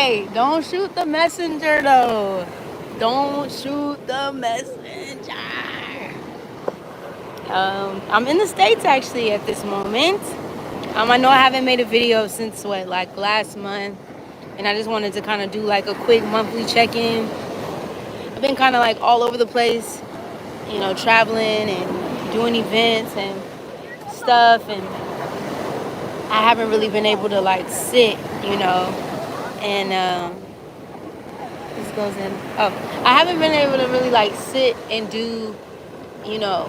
Hey, don't shoot the messenger though. Don't shoot the messenger. I'm in the States actually at this moment. I know I haven't made a video since what, like last month, and I just wanted to kind of do like a quick monthly check-in. I've been kind of like all over the place, traveling and doing events and stuff, and I haven't really been able to like sit, and this goes in. Oh, I haven't been able to really like sit and do, you know,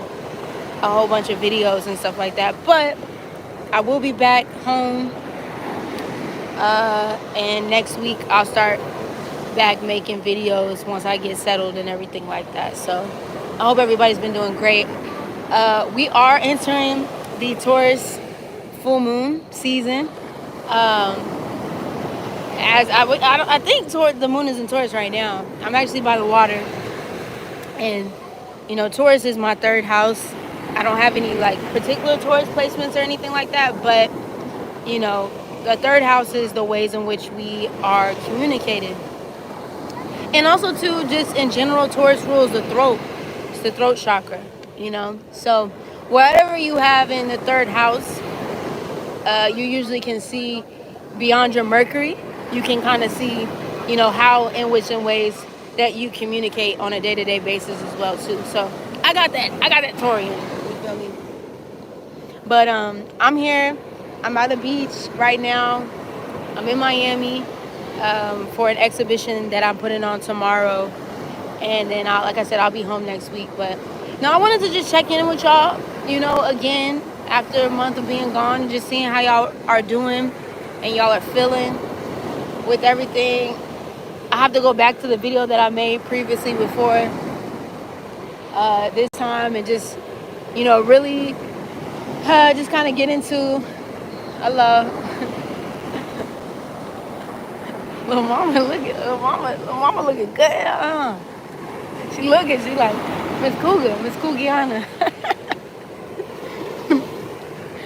a whole bunch of videos and stuff like that. But I will be back home, and next week I'll start back making videos once I get settled and everything like that. So I hope everybody's been doing great. We are entering the Taurus full moon season. As I think the moon is in Taurus right now. I'm actually by the water, and Taurus is my third house. I don't have any like particular Taurus placements or anything like that, but the third house is the ways in which we are communicated, and also too, just in general, Taurus rules the throat. It's the throat chakra, So whatever you have in the third house, you usually can see beyond your Mercury. You can kind of see, how in ways that you communicate on a day-to-day basis as well too. So I got that Taurian. You feel me? But I'm here. I'm at the beach right now. I'm in Miami for an exhibition that I'm putting on tomorrow, and then like I said, I'll be home next week. But no, I wanted to just check in with y'all. Again, after a month of being gone, just seeing how y'all are doing and y'all are feeling with everything. I have to go back to the video that I made previously before this time, and just really just kind of get into hello. Little mama looking good. She like Miss Cougiana.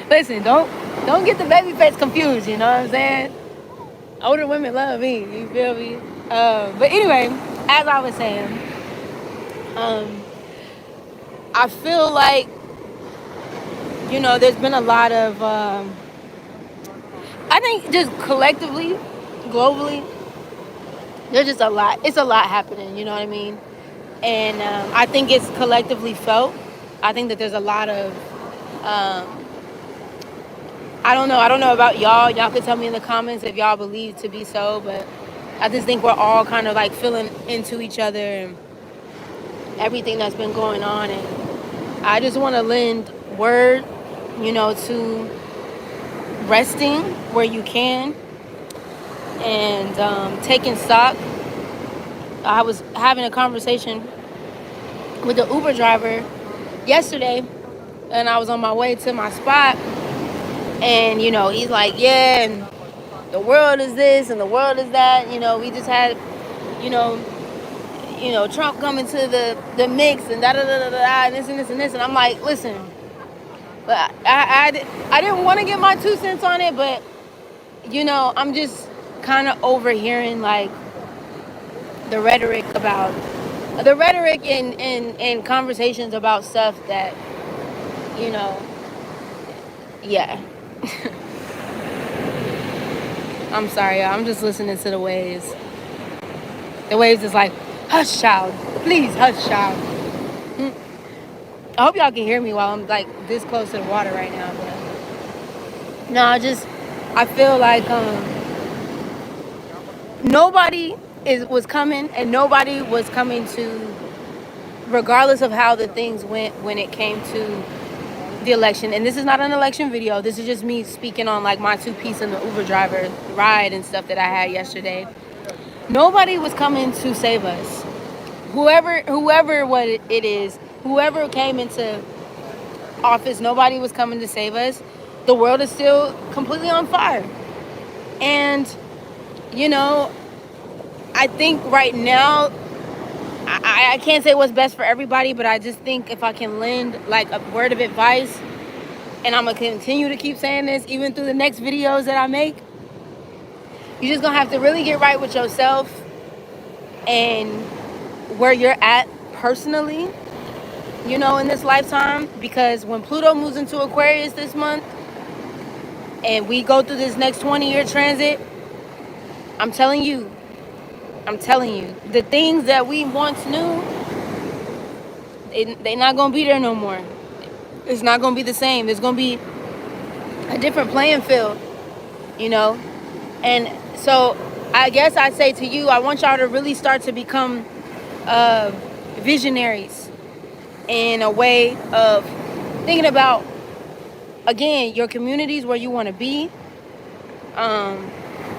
Listen, don't get the baby face confused, you know what I'm saying? Older women love me, you feel me? But anyway, as I was saying, I feel like, there's been a lot of, I think just collectively, globally, there's just a lot. It's a lot happening, you know what I mean? And I think it's collectively felt. I think that there's a lot of, I don't know about y'all. Y'all could tell me in the comments if y'all believe to be so, but I just think we're all kind of like feeling into each other and everything that's been going on. And I just want to lend word, to resting where you can and taking stock. I was having a conversation with the Uber driver yesterday, and I was on my way to my spot, and he's like, yeah, and the world is this and the world is that. We just had Trump coming to the mix and da da da da da and this and this and this, and I'm like, listen, but I didn't want to get my 2 cents on it, but I'm just kind of overhearing like the rhetoric in conversations about stuff that yeah. I'm sorry, y'all. I'm just listening to the waves. The waves is like, hush, child. Please, hush, child. I hope y'all can hear me while I'm like this close to the water right now. But no, I feel like nobody was coming, and nobody was coming to, regardless of how the things went when it came to the election. And this is not an election video. This is just me speaking on like my 2 piece in the Uber driver ride and stuff that I had yesterday. Nobody was coming to save us. Whoever what it is, whoever came into office, nobody was coming to save us. The world is still completely on fire. And, I think right now, I can't say what's best for everybody, but I just think if I can lend like a word of advice, and I'm going to continue to keep saying this even through the next videos that I make, You're just gonna have to really get right with yourself and where you're at personally, in this lifetime. Because when Pluto moves into Aquarius this month and we go through this next 20-year transit, I'm telling you, the things that we once knew, they're not gonna be there no more. It's not gonna be the same. There's gonna be a different playing field, And so I guess I'd say to you, I want y'all to really start to become visionaries in a way of thinking about, again, your communities, where you want to be,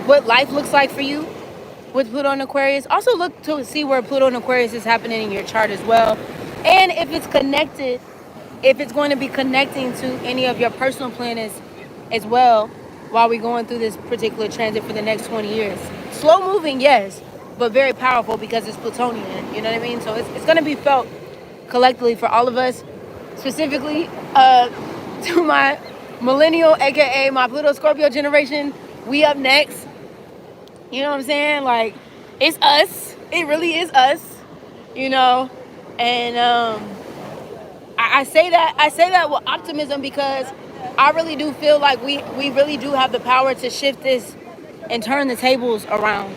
what life looks like for you with Pluto and Aquarius. Also look to see where Pluto and Aquarius is happening in your chart as well. And if it's connected, if it's going to be connecting to any of your personal planets as well, while we're going through this particular transit for the next 20 years. Slow moving, yes, but very powerful because it's Plutonian, you know what I mean? So it's going to be felt collectively for all of us, specifically to my millennial, aka my Pluto Scorpio generation. We up next. You know what I'm saying? Like, it's us. It really is us, and I say that with optimism, because I really do feel like we really do have the power to shift this and turn the tables around,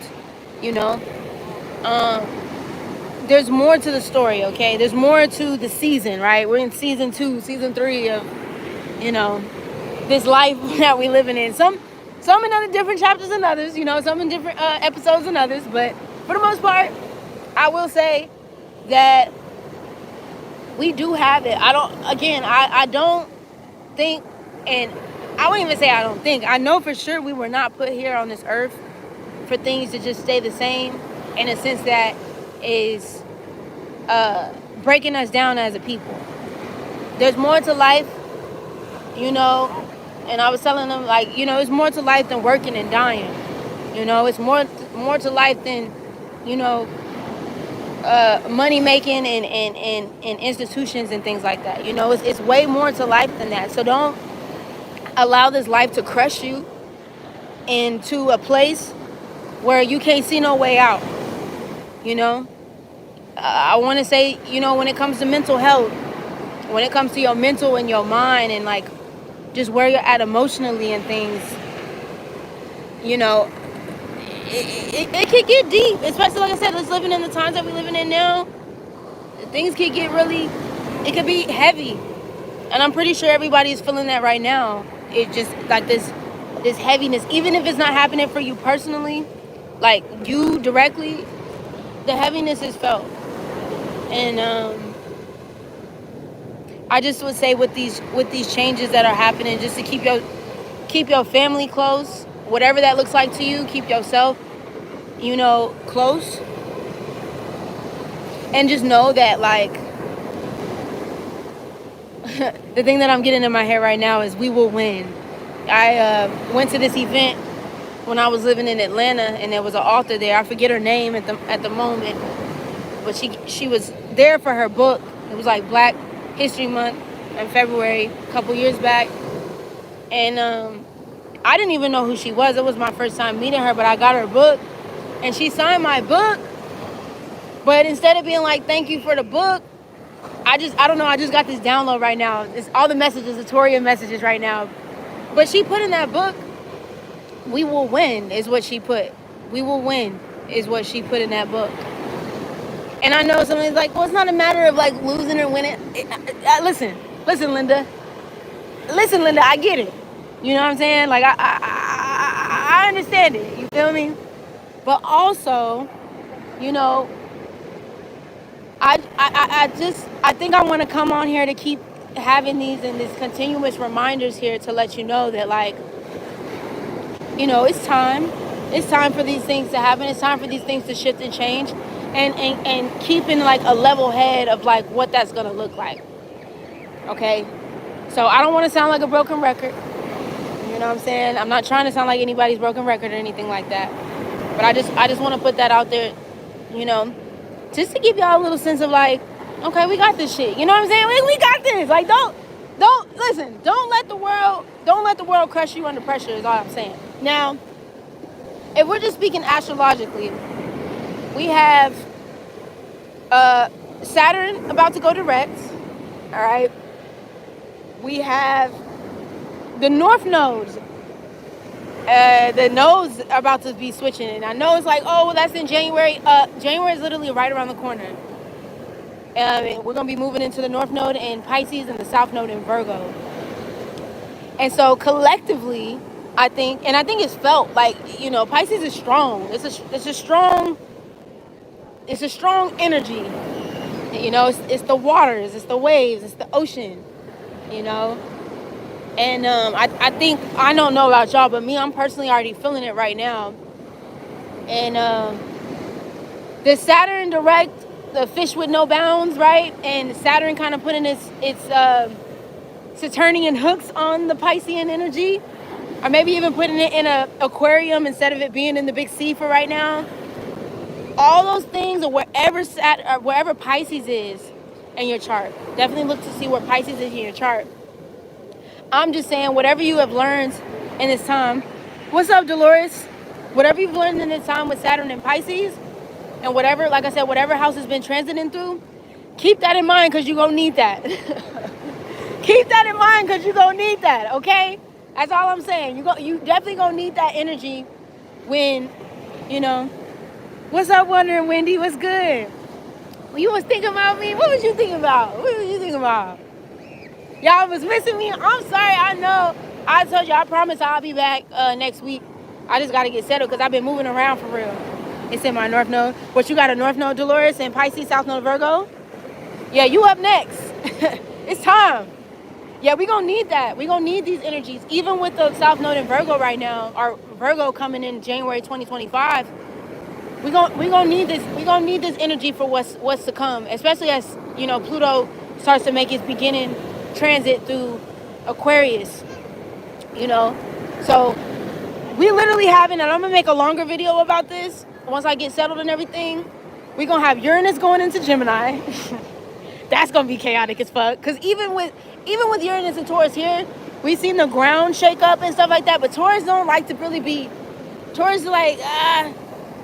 There's more to the story, okay? There's more to the season, right? We're in season 2, season 3 of, this life that we living in. Some in other different chapters than others, some in different episodes than others. But for the most part, I will say that we do have it. I don't think, and I wouldn't even say I don't think. I know for sure we were not put here on this earth for things to just stay the same, in a sense that is breaking us down as a people. There's more to life, and I was telling them, like, it's more to life than working and dying. It's more to life than, money making and institutions and things like that. It's way more to life than that. So don't allow this life to crush you into a place where you can't see no way out. I want to say, when it comes to mental health, when it comes to your mental and your mind, and like just where you're at emotionally and things, it could get deep, especially, like I said, let's living in the times that we're living in now. Things could get it could be heavy, and I'm pretty sure everybody's feeling that right now. It's just like this heaviness, even if it's not happening for you personally, like you directly, the heaviness is felt. And I just would say with these changes that are happening, just to keep your family close, whatever that looks like to you. Keep yourself, close, and just know that, like, the thing that I'm getting in my head right now is we will win. I went to this event when I was living in Atlanta, and there was an author there. I forget her name at the moment, but she was there for her book. It was like Black History Month in February, a couple years back, and I didn't even know who she was. It was my first time meeting her, but I got her book, and she signed my book. But instead of being like, thank you for the book, I don't know, I just got this download right now. It's all the messages, the Toria messages right now. But she put in that book, we will win, is what she put. We will win, is what she put in that book. And I know somebody's like, well, it's not a matter of like losing or winning. Listen, Linda. Listen, Linda, I get it. You know what I'm saying? Like, I understand it. You feel me? But also, I think I want to come on here to keep having these continuous reminders here to let you know that, like, it's time. It's time for these things to happen. It's time for these things to shift and change, and keeping like a level head of like what that's gonna look like. Okay, so I don't want to sound like a broken record. You know what I'm saying? I'm not trying to sound like anybody's broken record or anything like that. But I just want to put that out there, just to give y'all a little sense of like, okay, we got this shit. You know what I'm saying? We got this. Like, don't let the world crush you under pressure is all I'm saying. Now, if we're just speaking astrologically, we have Saturn about to go direct. All right. We have the North nodes. The nodes are about to be switching. And I know it's like, oh, well, that's in January. January is literally right around the corner. We're going to be moving into the North node in Pisces and the South node in Virgo. And so collectively, I think it's felt like, Pisces is strong. It's a strong energy. It's the waters, it's the waves, it's the ocean, And I think, I don't know about y'all, but me, I'm personally already feeling it right now. And the Saturn direct, the fish with no bounds, right? And Saturn kind of putting its Saturnian hooks on the Piscean energy, or maybe even putting it in an aquarium instead of it being in the big sea for right now. All those things, or wherever Pisces is in your chart, definitely look to see where Pisces is in your chart. I'm just saying, whatever you have learned in this time, what's up, Dolores? Whatever you've learned in this time with Saturn and Pisces, and whatever, like I said, whatever house has been transiting through, keep that in mind, because you're going to need that. Keep that in mind, because you're going to need that, okay? That's all I'm saying. You definitely going to need that energy when, What's up, Wondering Wendy? What's good? Well, you was thinking about me? What was you thinking about? What was you thinking about? Y'all was missing me? I'm sorry. I know. I told you, I promise I'll be back next week. I just got to get settled because I've been moving around for real. It's in my North Node. What, you got a North Node, Dolores, and Pisces, South Node, Virgo? Yeah, you up next. It's time. Yeah, we're going to need that. We're going to need these energies. Even with the South Node in Virgo right now, or Virgo coming in January 2025, we're gonna need this. We're gonna need this energy for what's to come, especially as Pluto starts to make its beginning transit through Aquarius. So we literally having, and I'm gonna make a longer video about this once I get settled and everything. We're gonna have Uranus going into Gemini. That's gonna be chaotic as fuck. Cause even with Uranus and Taurus here, we've seen the ground shake up and stuff like that. But Taurus don't like to really be. Taurus is like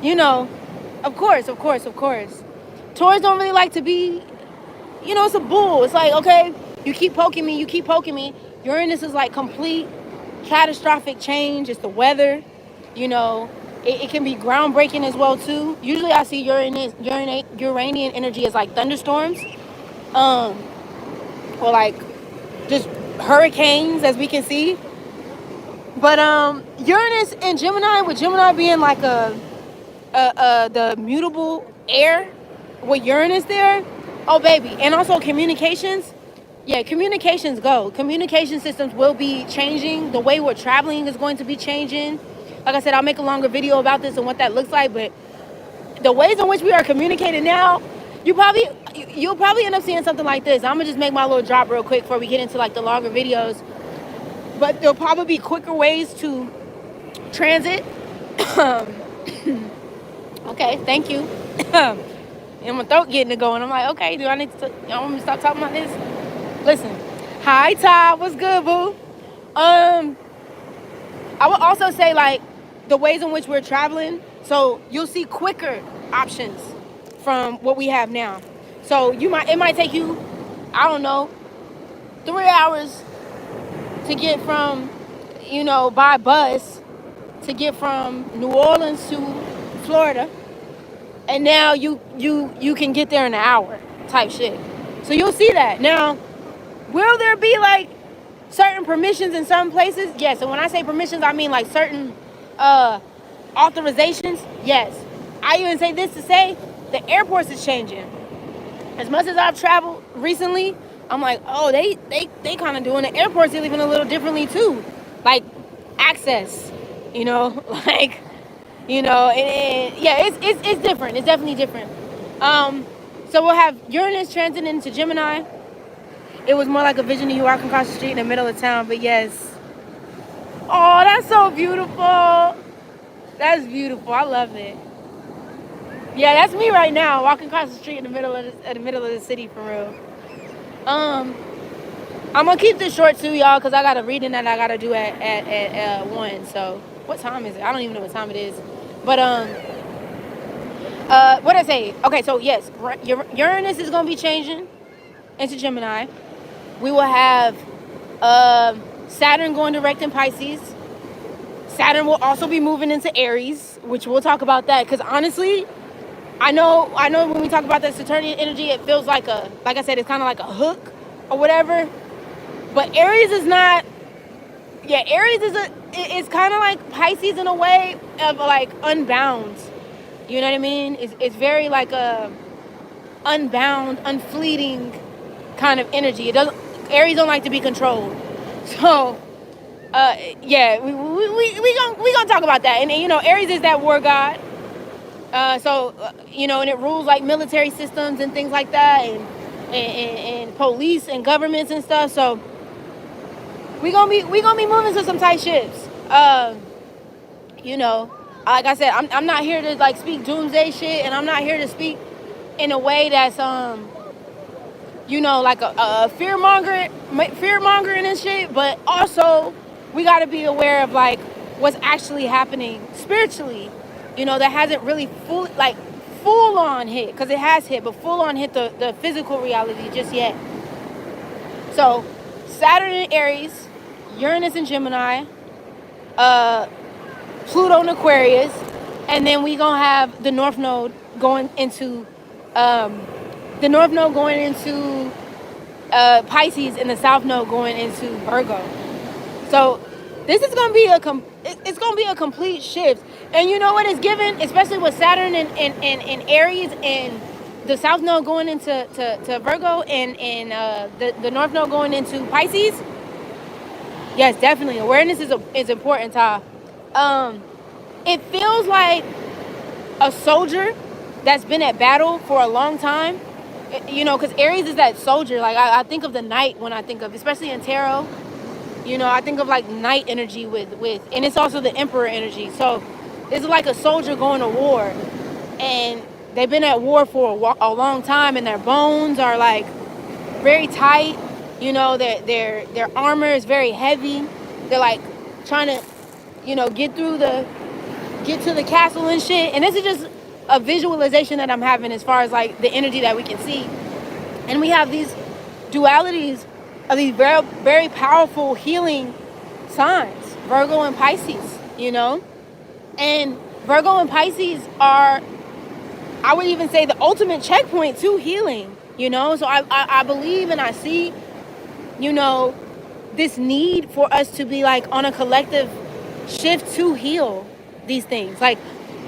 of course. Taurus don't really like to be, it's a bull. It's like, okay, you keep poking me. Uranus is like complete catastrophic change. It's the weather, it can be groundbreaking as well too. Usually I see Uranian energy as like thunderstorms, or like just hurricanes, as we can see. But Uranus and Gemini, with Gemini being like the mutable air, with Uranus there, oh baby. And also communications. Yeah, communication systems will be changing. The way we're traveling is going to be changing. Like I said, I'll make a longer video about this and what that looks like. But the ways in which we are communicating now, you'll probably end up seeing something like this. I'm gonna just make my little drop real quick before we get into like the longer videos. But there'll probably be quicker ways to transit. Okay, thank you. And my throat getting it going. I'm like, okay, do I need to? I want me to stop talking about this? Listen, hi Todd, what's good, boo? I would also say like the ways in which we're traveling. So you'll see quicker options from what we have now. So it might take you, I don't know, 3 hours to get from, by bus, to get from New Orleans to Florida. And now you can get there in an hour type shit. So you'll see that. Now, will there be like certain permissions in some places? Yes. And when I say permissions, I mean like certain authorizations. Yes. I even say this to say the airports is changing. As much as I've traveled recently, I'm like, oh, they kind of doing the airports even a little differently too. Like access, like, it's different. It's definitely different. So we'll have Uranus transiting into Gemini. It was more like a vision of you walking across the street in the middle of town, but yes. Oh, that's so beautiful. That's beautiful. I love it. Yeah, that's me right now, walking across the street in the middle of the city for real. I'm gonna keep this short too, y'all, because I got a reading that I gotta do at 1. So what time is it? I don't even know what time it is. But what did I say? Okay, so yes, Uranus is gonna be changing into Gemini. We will have Saturn going direct in Pisces. Saturn will also be moving into Aries, which we'll talk about that. Because honestly, I know when we talk about that Saturnian energy, it feels like like I said, it's kind of like a hook or whatever. But Aries is not. Yeah, Aries it's kind of like Pisces in a way of like unbound. You know what I mean? It's very like a unbound, unfleeting kind of energy. It doesn't. Aries don't like to be controlled. So, yeah, we gonna talk about that. And you know, Aries is that war god. You know, and it rules like military systems and things like that, and police and governments and stuff. So we gonna be moving to some tight ships. You know, like I said, I'm not here to like speak doomsday shit, and I'm not here to speak in a way that's you know, like a fear mongering and shit. But also, we got to be aware of like what's actually happening spiritually. You know, that hasn't really full on hit, because it has hit, but full on hit the physical reality just yet. So, Saturn in Aries, Uranus in Gemini, Pluto in Aquarius, and then we gonna have the North Node going into Pisces, and the South Node going into Virgo. So this is gonna be it's gonna be a complete shift. And you know what it's given, especially with Saturn and Aries, and the South Node going into to Virgo, and the North Node going into Pisces. Yes, definitely awareness is important, Ty. It feels like a soldier that's been at battle for a long time. You know, because Aries is that soldier. Like I think of the knight when I think of, especially in tarot. You know, I think of like knight energy with, and it's also the emperor energy. So it's like a soldier going to war, and they've been at war for a long time, and their bones are like very tight. You know, their armor is very heavy. They're like trying to, you know, get to the castle and shit. And this is just a visualization that I'm having as far as like the energy that we can see. And we have these dualities of these very, very powerful healing signs, Virgo and Pisces, you know? And Virgo and Pisces are, I would even say, the ultimate checkpoint to healing, you know? So I believe and I see, you know, this need for us to be like on a collective shift to heal these things. Like,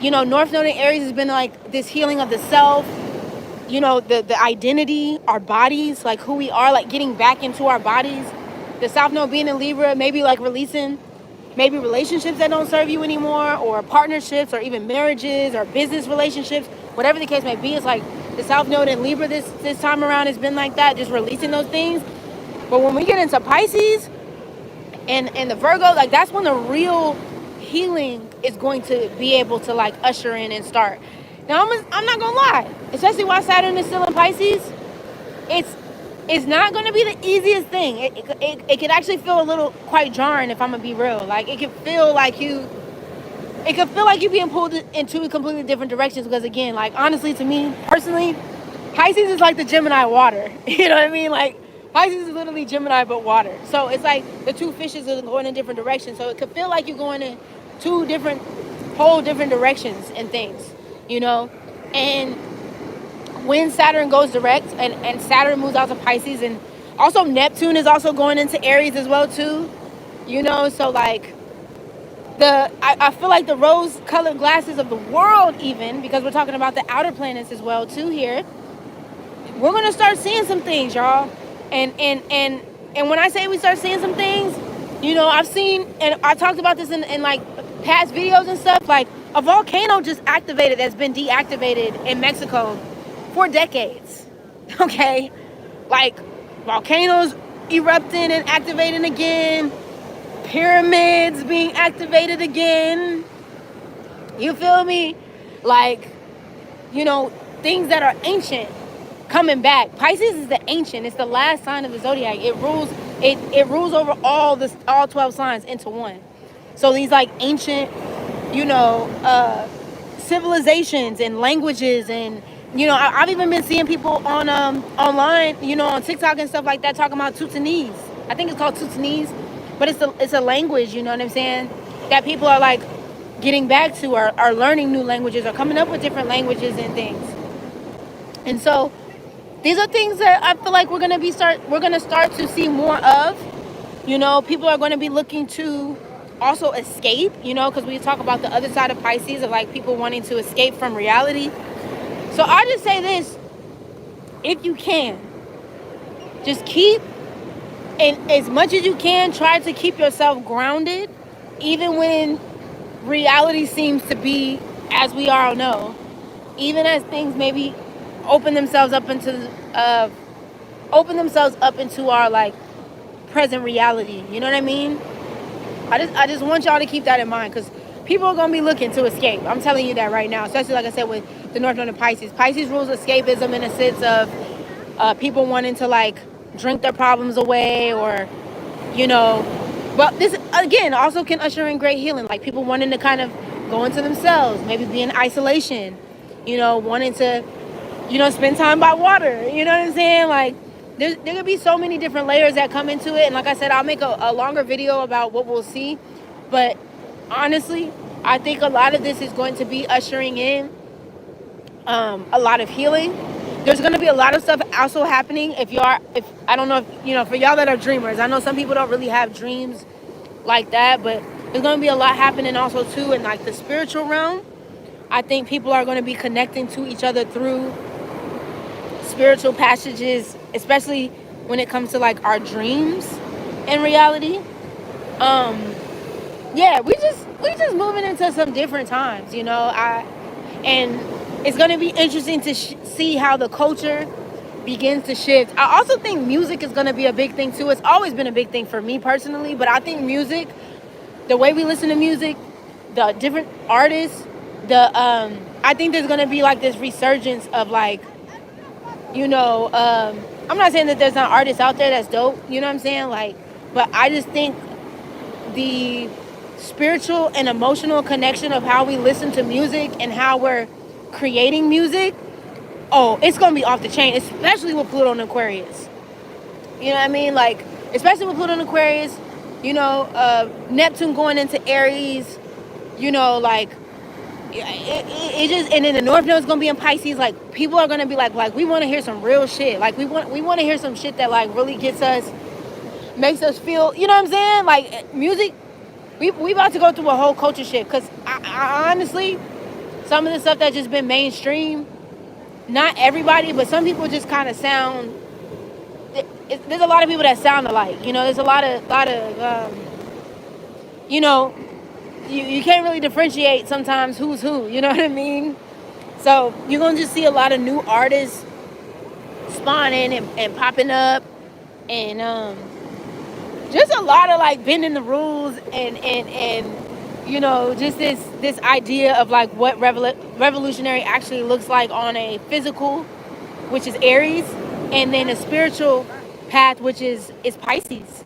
you know, North Node in Aries has been like this healing of the self, you know, the identity, our bodies, like who we are, like getting back into our bodies. The South Node being in Libra, maybe like releasing maybe relationships that don't serve you anymore, or partnerships, or even marriages or business relationships, whatever the case may be. It's like the South Node in Libra this time around has been like that, just releasing those things. But when we get into Pisces and the Virgo, like that's when the real healing is going to be able to like usher in and start. Now I'm not gonna lie, especially while Saturn is still in Pisces, it's not gonna be the easiest thing. It could actually feel a little quite jarring, if I'm gonna be real. Like it could feel like you being pulled in two completely different directions, because again, like honestly, to me personally, Pisces is like the Gemini water. You know what I mean? Like Pisces is literally Gemini but water. So it's like the two fishes are going in different directions. So it could feel like you're going in two whole different directions and things, you know? And when Saturn goes direct and Saturn moves out to Pisces, and also Neptune is also going into Aries as well too, you know? So like I feel like the rose-colored glasses of the world, even, because we're talking about the outer planets as well too here, we're going to start seeing some things, y'all. And when I say we start seeing some things, you know, I've seen, and I talked about this in like past videos and stuff, like a volcano just activated that's been deactivated in Mexico for decades. Okay? Like volcanoes erupting and activating again, pyramids being activated again. You feel me? Like, you know, things that are ancient coming back. Pisces is the ancient. It's the last sign of the zodiac. It rules over all 12 signs into one. So these like ancient, you know, civilizations and languages. And I've even been seeing people on online, on TikTok and stuff like that, talking about Tutanese. I think it's called Tutanese, but it's a language, you know what I'm saying, that people are like getting back to, or are learning new languages, or coming up with different languages and things. And so these are things that I feel like we're gonna start to see more of. People are going to be looking to also escape, because we talk about the other side of Pisces, of like people wanting to escape from reality. So I just say this: if you can, just keep, and as much as you can, try to keep yourself grounded, even when reality seems to be, as we all know, even as things maybe open themselves up into our like present reality. You know what I mean? I just want y'all to keep that in mind, because people are gonna be looking to escape. I'm telling you that right now, especially like I said with the North Node of Pisces. Pisces rules escapism in a sense of people wanting to like drink their problems away, or but this again also can usher in great healing, like people wanting to kind of go into themselves, maybe be in isolation, wanting to spend time by water. You know what I'm saying? Like there could be so many different layers that come into it. And like I said, I'll make a longer video about what we'll see. But honestly, I think a lot of this is going to be ushering in a lot of healing. There's going to be a lot of stuff also happening. If I don't know if, for y'all that are dreamers, I know some people don't really have dreams like that, but there's going to be a lot happening also too in like the spiritual realm. I think people are going to be connecting to each other through spiritual passages, especially when it comes to like our dreams in reality. We just moving into some different times, and it's going to be interesting to see how the culture begins to shift. I also think music is going to be a big thing too. It's always been a big thing for me personally, but I think music, the way we listen to music, the different artists, I think there's going to be like this resurgence of like, I'm not saying that there's not artists out there that's dope, you know what I'm saying? Like, but I just think the spiritual and emotional connection of how we listen to music and how we're creating music, it's going to be off the chain, especially with Pluto and Aquarius. You know what I mean? Like, especially with Pluto and Aquarius, Neptune going into Aries, like, it just, and then the North Node is gonna be in Pisces. Like people are gonna be like we want to hear some real shit. Like we want to hear some shit that like really makes us feel. You know what I'm saying? Like music, we about to go through a whole culture shift. Because I honestly, some of the stuff that's just been mainstream, not everybody, but some people just kind of sound. There's a lot of people that sound alike. There's a lot of You can't really differentiate sometimes who's who, you know what I mean? So you're going to just see a lot of new artists spawning and popping up, and just a lot of like bending the rules and just this idea of like what revolutionary actually looks like on a physical, which is Aries, and then a spiritual path, which is Pisces.